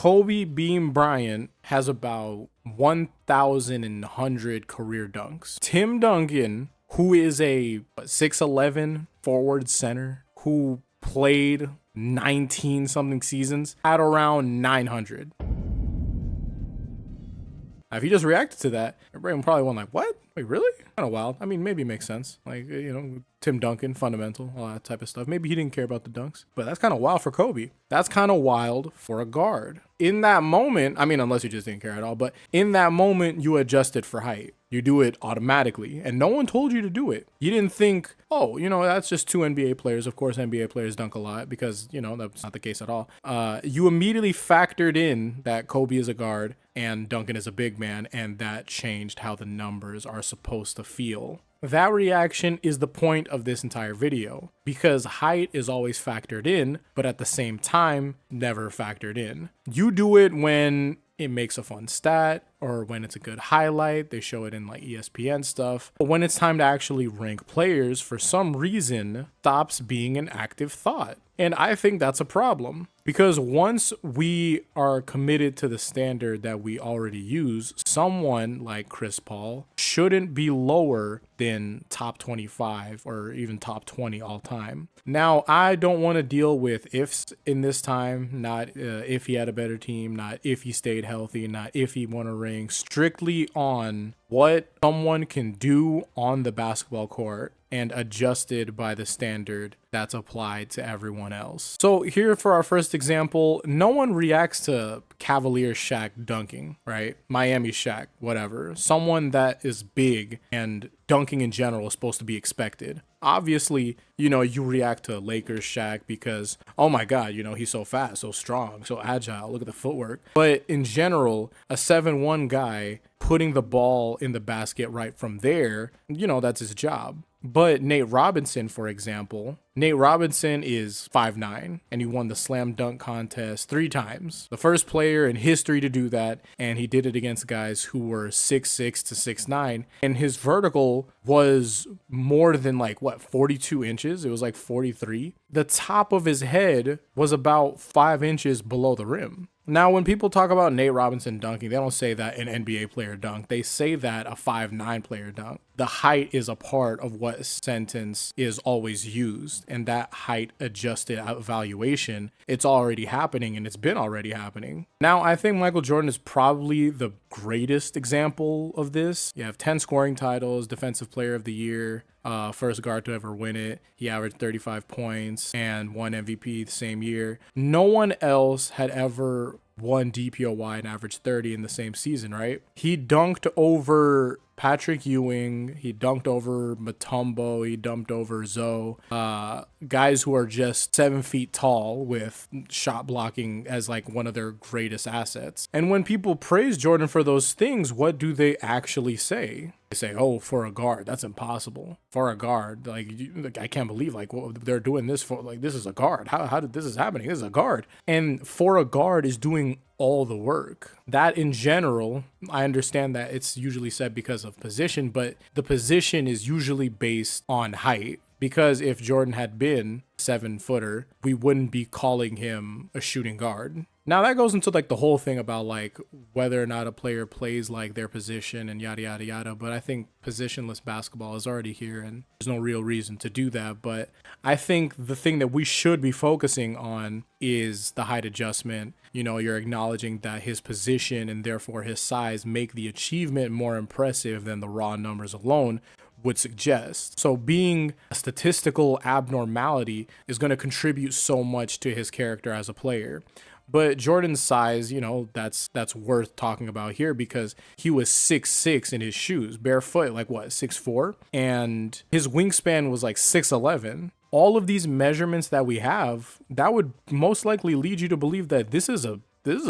Kobe Bean Bryant has about 1,100 career dunks. Tim Duncan, who is a 6'11" forward center who played 19 something seasons, had around 900. Now, if he just reacted to that, everybody would probably went like, what? Wait, really? Kind of wild. I mean, maybe it makes sense. Like, Tim Duncan, fundamental, all that type of stuff. Maybe he didn't care about the dunks, but that's kind of wild for Kobe. That's kind of wild for a guard. In that moment, I mean, unless you just didn't care at all, but in that moment, you adjusted for height. You do it automatically, and no one told you to do it. You didn't think, oh, that's just two NBA players. Of course, NBA players dunk a lot because, that's not the case at all. You immediately factored in that Kobe is a guard and Duncan is a big man, and that changed how the numbers are supposed to feel. That reaction is the point of this entire video, because height is always factored in, but at the same time, never factored in. You do it when it makes a fun stat, or when it's a good highlight. They show it in like ESPN stuff. But when it's time to actually rank players, for some reason, stops being an active thought. And I think that's a problem, because once we are committed to the standard that we already use, someone like Chris Paul shouldn't be lower than top 25 or even top 20 all time. Now, I don't want to deal with ifs in this time, not if he had a better team, not if he stayed healthy, not if he won a ring, strictly on what someone can do on the basketball court and adjusted by the standard that's applied to everyone else. So here for our first example, no one reacts to Cavalier Shaq dunking, right? Miami Shaq, whatever. Someone that is big and dunking in general is supposed to be expected. Obviously, you react to Lakers Shaq because, oh my God, he's so fast, so strong, so agile. Look at the footwork. But in general, a 7'1" guy putting the ball in the basket right from there, that's his job. But Nate Robinson, for example, Nate Robinson is 5'9", and he won the slam dunk contest 3 times. The first player in history to do that, and he did it against guys who were 6'6" to 6'9", and his vertical was more than 42 inches. It was 43. The top of his head was about 5 inches below the rim. Now, when people talk about Nate Robinson dunking, they don't say that an NBA player dunked. They say that a 5'9" player dunked. The height is a part of what sentence is always used, and that height adjusted evaluation, it's already happening, and it's been already happening. Now, I think Michael Jordan is probably the greatest example of this. You have 10 scoring titles, Defensive Player of the Year, first guard to ever win it. He averaged 35 points and won MVP the same year. No one else had ever won DPOY and averaged 30 in the same season, right? He dunked over Patrick Ewing, he dunked over Mutombo, he dunked over Zoe, guys who are just 7 feet tall with shot blocking as one of their greatest assets. And when people praise Jordan for those things, what do they actually say? They say, oh, for a guard, that's impossible. For a guard, I can't believe what they're doing this for. This is a guard. How did this is happening? This is a guard. And for a guard is doing all the work. That in general, I understand that it's usually said because of position, but the position is usually based on height. Because if Jordan had been 7-footer, we wouldn't be calling him a shooting guard. Now that goes into the whole thing about whether or not a player plays their position and yada yada yada, but I think positionless basketball is already here and there's no real reason to do that. But I think the thing that we should be focusing on is the height adjustment. You're acknowledging that his position and therefore his size make the achievement more impressive than the raw numbers alone would suggest. So being a statistical abnormality is going to contribute so much to his character as a player. But Jordan's size, that's worth talking about here because he was 6'6" in his shoes, barefoot, 6'4", and his wingspan was 6'11". All of these measurements that we have, that would most likely lead you to believe that this is a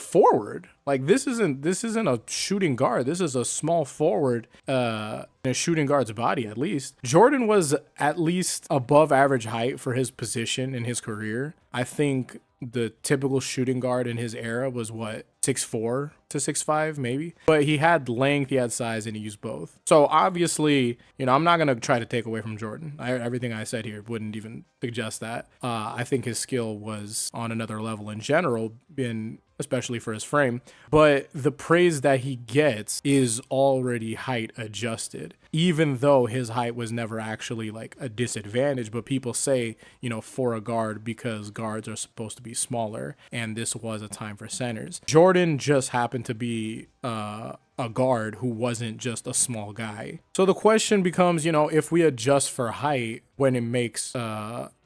forward. This isn't a shooting guard. This is a small forward in a shooting guard's body, at least. Jordan was at least above average height for his position in his career. I think the typical shooting guard in his era was 6'4" to 6'5", maybe. But he had length, he had size, and he used both. So obviously, I'm not going to try to take away from Jordan. Everything I said here wouldn't even suggest that. I think his skill was on another level in general. And especially for his frame. But the praise that he gets is already height adjusted, even though his height was never actually like a disadvantage. But people say, for a guard, because guards are supposed to be smaller, and this was a time for centers. Jordan just happened to be a guard who wasn't just a small guy. So the question becomes, if we adjust for height when it makes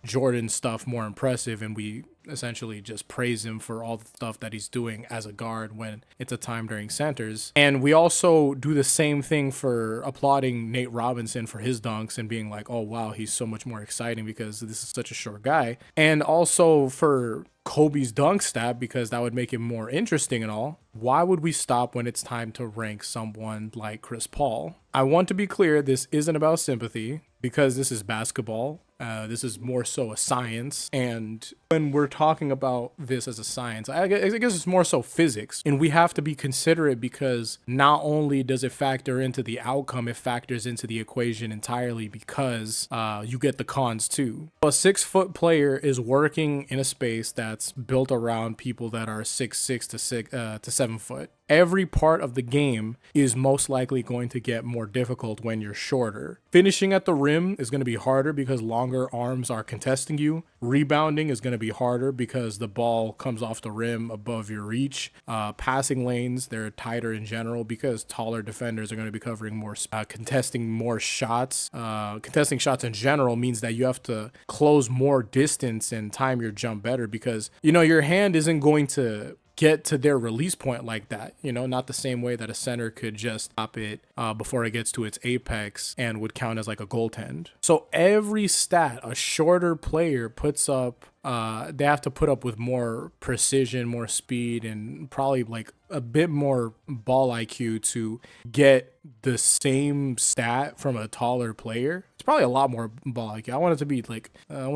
Jordan stuff more impressive, and we essentially just praise him for all the stuff that he's doing as a guard when it's a time during centers. And we also do the same thing for applauding Nate Robinson for his dunks and being like, oh wow, he's so much more exciting because this is such a short guy. And also for Kobe's dunk stat, because that would make it more interesting and all. Why would we stop when it's time to rank someone like Chris Paul? I want to be clear, this isn't about sympathy, because this is basketball. This is more so a science. And when we're talking about this as a science, I guess it's more so physics. And we have to be considerate, because not only does it factor into the outcome, it factors into the equation entirely, because you get the cons too. A 6-foot player is working in a space that's built around people that are 6'6" to 7 foot. Every part of the game is most likely going to get more difficult when you're shorter. Finishing at the rim is going to be harder because longer arms are contesting you. Rebounding is going to be harder because the ball comes off the rim above your reach. Passing lanes, they're tighter in general because taller defenders are going to be covering more, contesting more shots. Contesting shots in general means that you have to close more distance and time your jump better, because, your hand isn't going to get to their release point like that, not the same way that a center could just stop it before it gets to its apex and would count as like a goaltend. So every stat a shorter player puts up, they have to put up with more precision, more speed, and probably like a bit more ball IQ to get the same stat from a taller player. It's probably a lot more ball IQ. I want it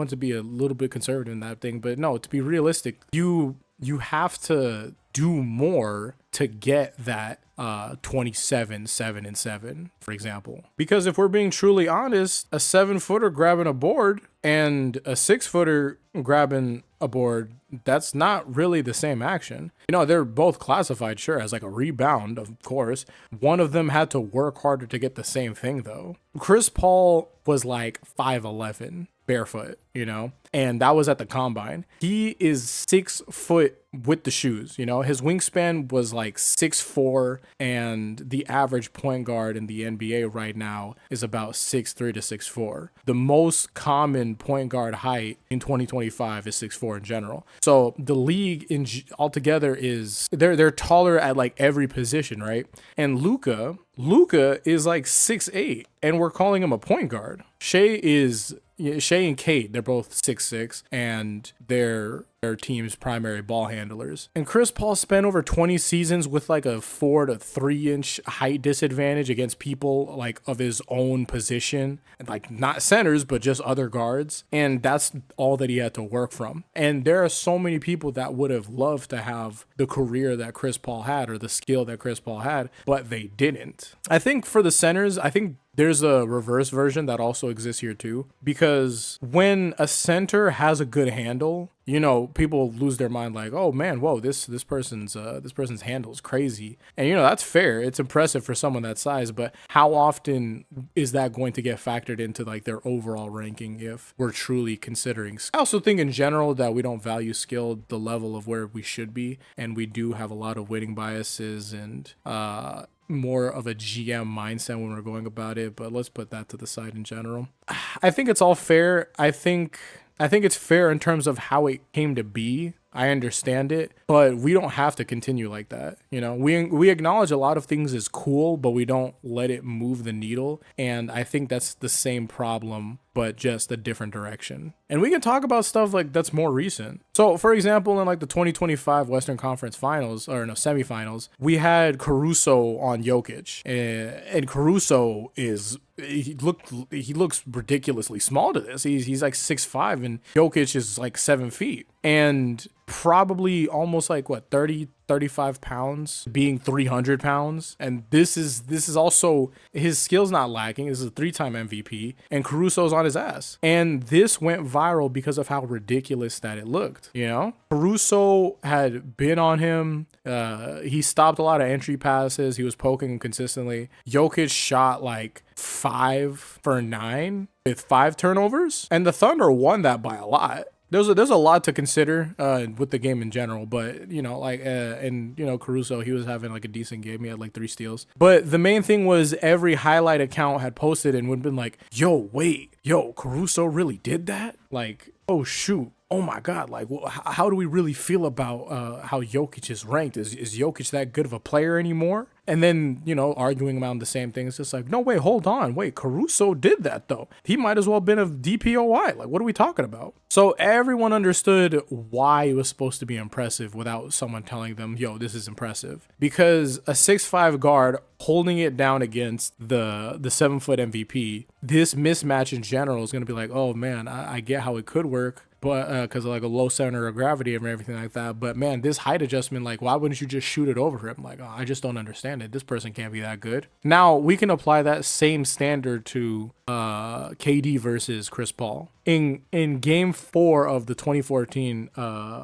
to be a little bit conservative in that thing, but no, to be realistic, you have to do more to get that 27, 7, and 7, for example. Because if we're being truly honest, a 7-footer grabbing a board and a 6-footer grabbing a board, that's not really the same action. They're both classified, sure, as like a rebound, of course. One of them had to work harder to get the same thing, though. Chris Paul was like 5'11", barefoot, and that was at the combine. He is 6 foot with the shoes, his wingspan was like 6'4", and the average point guard in the NBA right now is about 6'3" to 6'4". The most common point guard height in 2025 is 6'4" in general. So the league altogether is they're taller at like every position, right? And Luka is like 6'8", and we're calling him a point guard. Shea and Kate, they're both 6'6", and they're their team's primary ball handlers. And Chris Paul spent over 20 seasons with like a 4 to 3 inch height disadvantage against people like of his own position, like not centers, but just other guards. And that's all that he had to work from. And there are so many people that would have loved to have the career that Chris Paul had, or the skill that Chris Paul had, but they didn't. I think for the centers, there's a reverse version that also exists here too, because when a center has a good handle, people lose their mind like, oh man, whoa, this person's handle is crazy. And that's fair. It's impressive for someone that size, but how often is that going to get factored into like their overall ranking if we're truly considering skill? I also think in general that we don't value skill the level of where we should be, and we do have a lot of winning biases and more of a GM mindset when we're going about it, but let's put that to the side in general. I think it's all fair. I think it's fair in terms of how it came to be. I understand it, but we don't have to continue like that. We acknowledge a lot of things as cool, but we don't let it move the needle. And I think that's the same problem, but just a different direction. And we can talk about stuff like that's more recent. So for example, in like the 2025 Western Conference Finals, or no, semifinals, we had Caruso on Jokic, and Caruso he looks ridiculously small to this. He's like 6'5", and Jokic is like 7 feet. And probably almost like 30 35 pounds being 300 pounds. And this is also, his skills not lacking. This is a 3-time MVP, and Caruso's on his ass. And this went viral because of how ridiculous that it looked. You know, Caruso had been on him. He stopped a lot of entry passes. He was poking him consistently. Jokic shot like 5 for 9 with 5 turnovers, and the Thunder won that by a lot. There's a lot to consider with the game in general, but you know, like and you know, Caruso, he was having like a decent game. He had like 3 steals, but the main thing was every highlight account had posted and would have been like, yo, wait, yo, Caruso really did that? Like, oh shoot, oh my God, like, well, how do we really feel about how Jokic is ranked? Is Jokic that good of a player anymore? And then, you know, arguing around the same thing. It's just like, no, wait, hold on. Wait, Caruso did that, though. He might as well have been a DPOY. Like, what are we talking about? So everyone understood why it was supposed to be impressive without someone telling them, yo, this is impressive. Because a 6'5" guard holding it down against the 7-foot MVP, this mismatch in general is going to be like, oh, man, I get how it could work. But because of like a low center of gravity and everything like that. But man, this height adjustment, like, why wouldn't you just shoot it over him? Like, oh, I just don't understand it. This person can't be that good. Now we can apply that same standard to KD versus Chris Paul. In game 4 of the 2014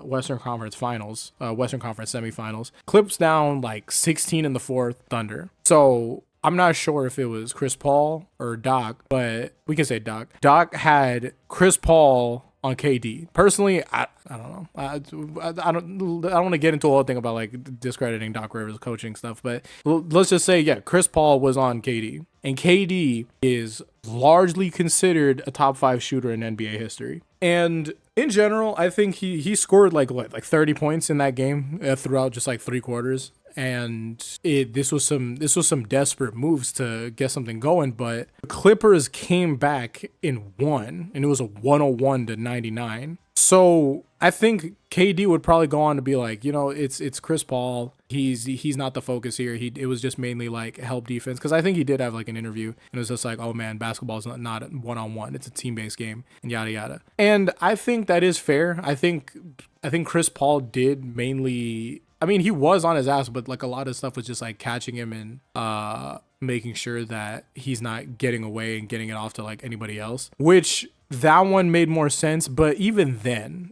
Western Conference Finals, Western Conference semifinals, Clips down like 16 in the 4th, Thunder. So I'm not sure if it was Chris Paul or Doc, but we can say Doc. Doc had Chris Paul on KD. Personally, I don't know. I don't want to get into a whole thing about like discrediting Doc Rivers' coaching stuff, but let's just say, yeah, Chris Paul was on KD, and KD is largely considered a top 5 shooter in NBA history. And in general, I think he scored like 30 points in that game throughout just like 3 quarters. And this was some desperate moves to get something going, but the Clippers came back and won, and it was a 101-99. So I think KD would probably go on to be like, you know, it's Chris Paul. He's not the focus here. It was just mainly like help defense, because I think he did have like an interview and it was just like, oh man, basketball is not one-on-one. It's a team-based game and yada yada. And I think that is fair. I think Chris Paul did mainly. I mean, he was on his ass, but like a lot of stuff was just like catching him and making sure that he's not getting away and getting it off to like anybody else, which that one made more sense. But even then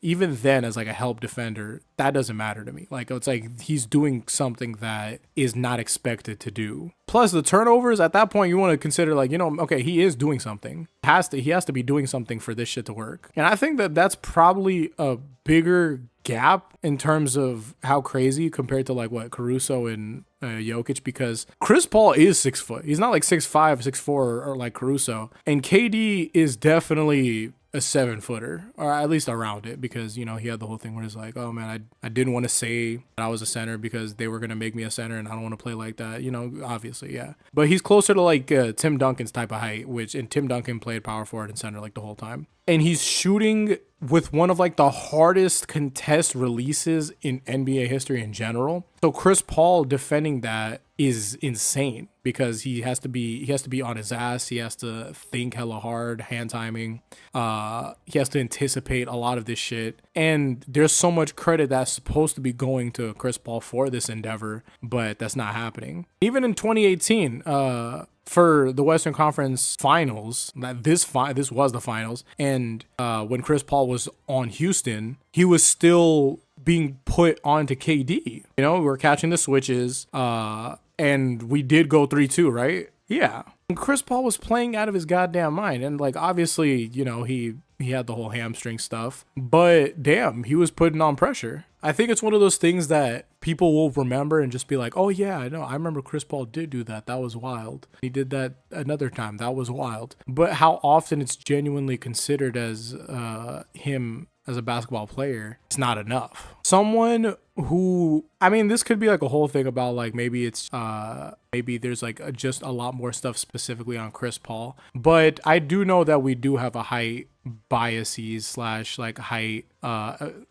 as like a help defender, that doesn't matter to me. Like, it's like he's doing something that is not expected to do. Plus the turnovers, at that point you want to consider like, you know, okay, he is doing something. He has to be doing something for this shit to work. And I think that that's probably a bigger gap in terms of how crazy compared to like what Caruso and Jokic, because Chris Paul is 6 foot. He's not like 6'5", 6'4", or like Caruso. And KD is definitely a 7-footer, or at least around it, because, you know, he had the whole thing where it's like, oh man, I didn't want to say that I was a center because they were going to make me a center and I don't want to play like that, you know, obviously, yeah. But he's closer to like Tim Duncan's type of height, and Tim Duncan played power forward and center like the whole time. And he's shooting with one of like the hardest contest releases in NBA history in general. So Chris Paul defending that is insane, because he has to be on his ass. He has to think hella hard, hand timing. He has to anticipate a lot of this shit. And there's so much credit that's supposed to be going to Chris Paul for this endeavor, but that's not happening. Even in 2018, for the Western Conference Finals, this was the finals, and when Chris Paul was on Houston, he was still being put onto KD. You know, we were catching the switches, and we did go 3-2, right? Yeah. And Chris Paul was playing out of his goddamn mind, and like obviously, you know, he had the whole hamstring stuff, but damn, he was putting on pressure. I think it's one of those things that people will remember and just be like, oh yeah, I know, I remember Chris Paul did do that. That was wild. He did that another time. That was wild. But how often it's genuinely considered as him as a basketball player, it's not enough. Someone who, I mean, this could be like a whole thing about like maybe there's like just a lot more stuff specifically on Chris Paul, but I do know that we do have a height biases slash like height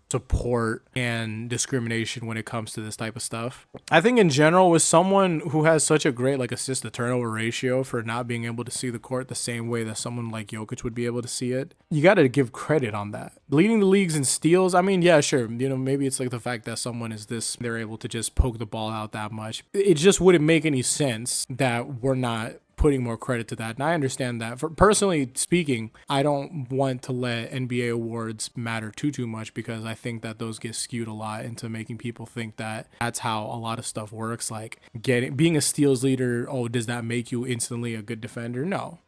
support and discrimination when it comes to this type of stuff. I think in general, with someone who has such a great like assist to turnover ratio for not being able to see the court the same way that someone like Jokic would be able to see it, you got to give credit on that. Leading the leagues in steals, I mean, yeah, sure, maybe it's like the fact that someone is this, they're able to just poke the ball out that much. It just wouldn't make any sense that we're not putting more credit to that. And I understand that. For personally speaking, I don't want to let NBA awards matter too much, because I think that those get skewed a lot into making people think that that's how a lot of stuff works. Like being a steals leader, oh, does that make you instantly a good defender? No,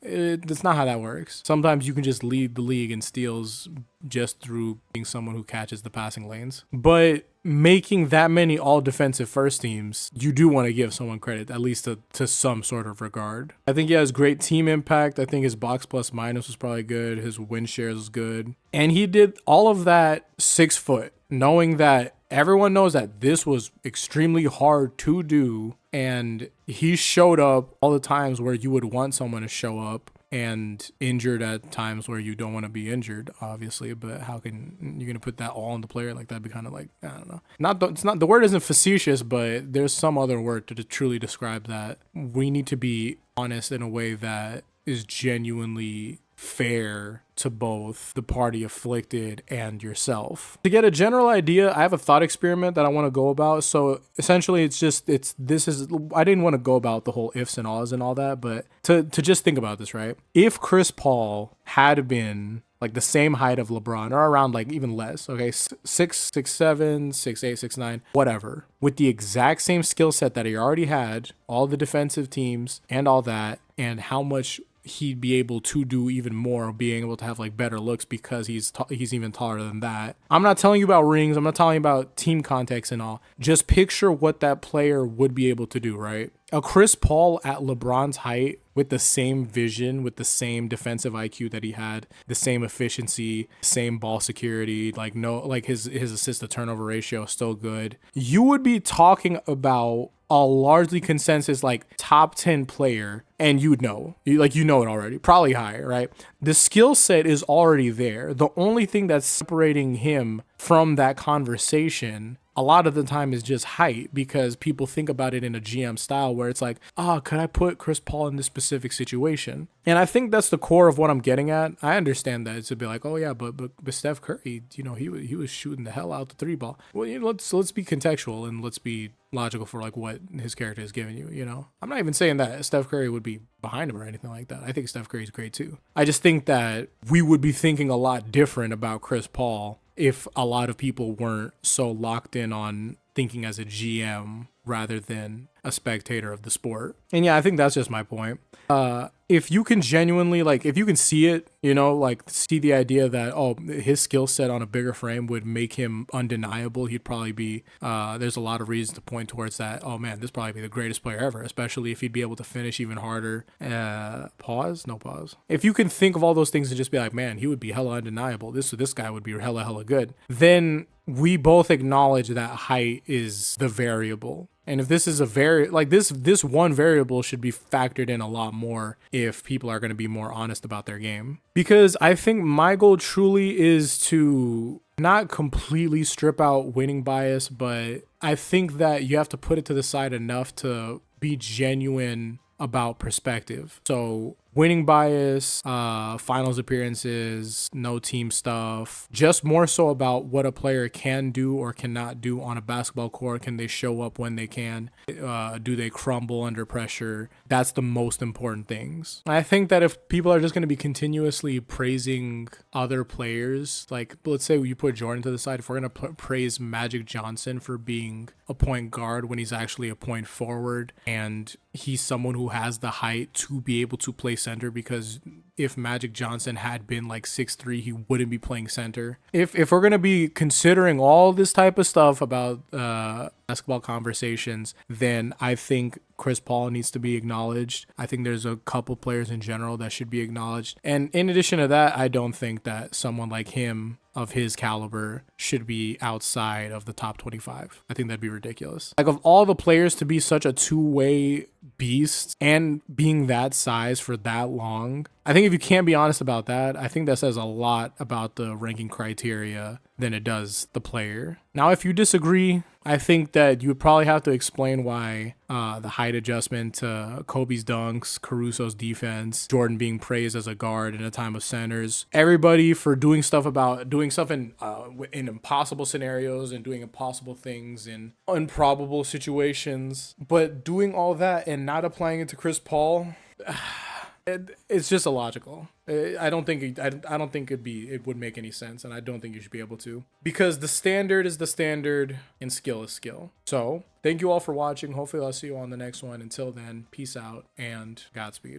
that's not how that works. Sometimes you can just lead the league in steals just through being someone who catches the passing lanes. But making that many all defensive first teams, you do want to give someone credit, at least to some sort of regard. I think he has great team impact. I think his box plus minus was probably good. His win shares was good. And he did all of that 6 foot, knowing that everyone knows that this was extremely hard to do. And he showed up all the times where you would want someone to show up, and injured at times where you don't want to be injured, obviously. But how can you're gonna put that all on the player? Like, that'd be kind of like, I don't know. It's not the word isn't facetious, but there's some other word to truly describe that. We need to be honest in a way that is genuinely fair to both the party afflicted and yourself. To get a general idea, I have a thought experiment that I want to go about. So essentially I didn't want to go about the whole ifs and ahs and all that, but to just think about this, right? If Chris Paul had been like the same height of LeBron, or around like even less, okay, 6'7", 6'8", 6'9", whatever, with the exact same skill set that he already had, all the defensive teams and all that, and how much he'd be able to do even more, being able to have like better looks because he's even taller than that. I'm not telling you about rings. I'm not telling you about team context and all. Just picture what that player would be able to do, right? A Chris Paul at LeBron's height, with the same vision, with the same defensive IQ that he had, the same efficiency, same ball security, his assist to turnover ratio is still good. You would be talking about a largely consensus like top 10 player, and you know it already, probably higher, right? The skill set is already there. The only thing that's separating him from that conversation a lot of the time is just height, because people think about it in a GM style where it's like, could I put Chris Paul in this specific situation? And I think that's the core of what I'm getting at. I understand that it's a bit like, oh yeah, but Steph Curry, he was shooting the hell out the three ball. Well, let's be contextual and let's be logical for like what his character is giving you. I'm not even saying that Steph Curry would be behind him or anything like that. I think Steph Curry's great too. I just think that we would be thinking a lot different about Chris Paul if a lot of people weren't so locked in on thinking as a GM rather than a spectator of the sport. And yeah, I think that's just my point. If you can genuinely, if you can see it, see the idea that, his skill set on a bigger frame would make him undeniable, he'd probably be, there's a lot of reasons to point towards that. Oh man, this probably be the greatest player ever, especially if he'd be able to finish even harder. Pause. If you can think of all those things and just be like, man, he would be hella undeniable. This guy would be hella good. Then we both acknowledge that height is the variable. And if this is this one variable should be factored in a lot more if people are going to be more honest about their game. Because I think my goal truly is to not completely strip out winning bias, but I think that you have to put it to the side enough to be genuine about perspective. So winning bias, finals appearances, no team stuff, just more so about what a player can do or cannot do on a basketball court. Can they show up when they can? Do they crumble under pressure? That's the most important things. I think that if people are just going to be continuously praising other players, like let's say you put Jordan to the side, if we're going to praise Magic Johnson for being a point guard when he's actually a point forward, and he's someone who has the height to be able to play center, because if Magic Johnson had been like 6'3", he wouldn't be playing center. If we're going to be considering all this type of stuff about basketball conversations, then I think Chris Paul needs to be acknowledged. I think there's a couple players in general that should be acknowledged. And in addition to that, I don't think that someone like him of his caliber should be outside of the top 25. I think that'd be ridiculous. Like, of all the players to be such a two-way beast and being that size for that long, I think if you can't be honest about that, I think that says a lot about the ranking criteria than it does the player. Now, if you disagree, I think that you would probably have to explain why the height adjustment to Kobe's dunks, Caruso's defense, Jordan being praised as a guard in a time of centers, everybody for doing stuff in impossible scenarios and doing impossible things in improbable situations, but doing all that and not applying it to Chris Paul. It's just illogical. I don't think it would make any sense, and I don't think you should be able to, because the standard is the standard and skill is skill. So thank you all for watching. Hopefully I'll see you on the next one. Until then, peace out and Godspeed.